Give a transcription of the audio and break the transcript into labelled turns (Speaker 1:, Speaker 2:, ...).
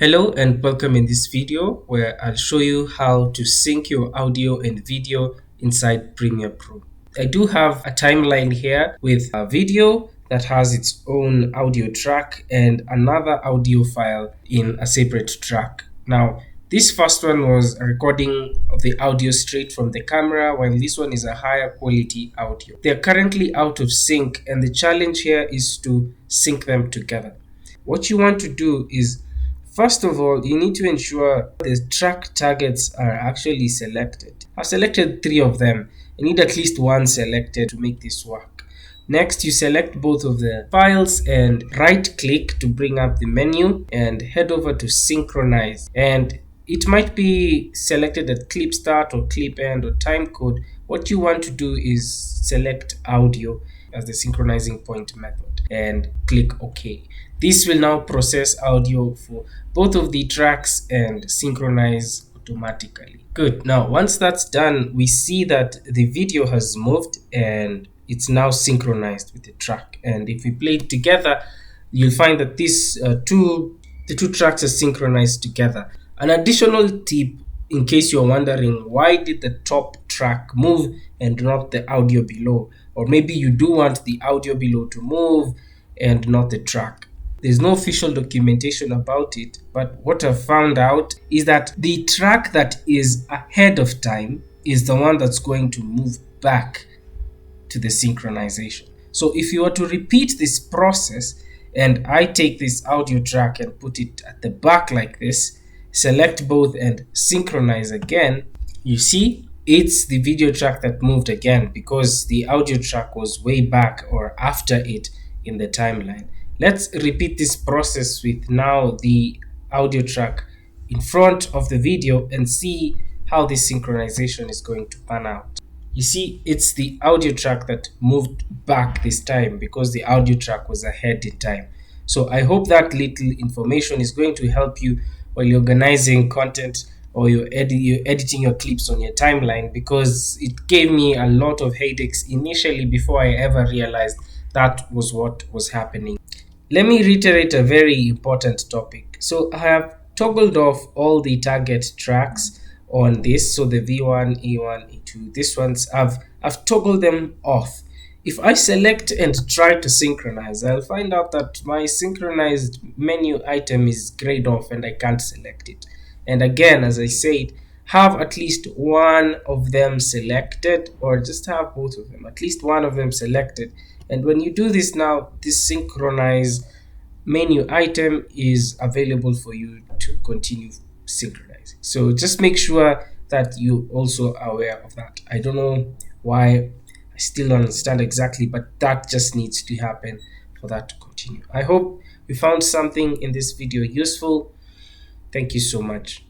Speaker 1: Hello and welcome in this video where I'll show you how to sync your audio and video inside Premiere Pro. I do have a timeline here with a video that has its own audio track and another audio file in a separate track. Now, this first one was a recording of the audio straight from the camera, while this one is a higher quality audio. They're currently out of sync, and the challenge here is to sync them together. What you want to do is, first of all, you need to ensure the track targets are actually selected. I've selected 3 of them. I need at least one selected to make this work. Next, you select both of the files and right click to bring up the menu and head over to synchronize. And it might be selected at clip start or clip end or time code. What you want to do is select audio as the synchronizing point method and click OK. This will now process audio for both of the tracks and synchronize automatically. Good. Now, once that's done, we see that the video has moved and it's now synchronized with the track. And if we play it together, you'll find that the two tracks are synchronized together. An additional tip, in case you're wondering, why did the top track move and not the audio below? Or maybe you do want the audio below to move and not the track. There's no official documentation about it, but what I've found out is that the track that is ahead of time is the one that's going to move back to the synchronization. So if you were to repeat this process, and I take this audio track and put it at the back like this, select both and synchronize again, you see it's the video track that moved again because the audio track was way back or after it in the timeline. Let's repeat this process with now the audio track in front of the video and see how this synchronization is going to pan out. You see, it's the audio track that moved back this time because the audio track was ahead in time. So I hope that little information is going to help you while you're organizing content or you're editing your clips on your timeline, because it gave me a lot of headaches initially before I ever realized that was what was happening. Let me reiterate a very important topic. So I have toggled off all the target tracks on this. So the V1, E1, E2, this ones, I've toggled them off. If I select and try to synchronize, I'll find out that my synchronized menu item is grayed off and I can't select it. And again, as I said, have at least one of them selected, or just have both of them, at least one of them selected. And when you do this now, this synchronize menu item is available for you to continue synchronizing. So just make sure that you also are aware of that. I don't know why, I still don't understand exactly, but that just needs to happen for that to continue. I hope you found something in this video useful. Thank you so much.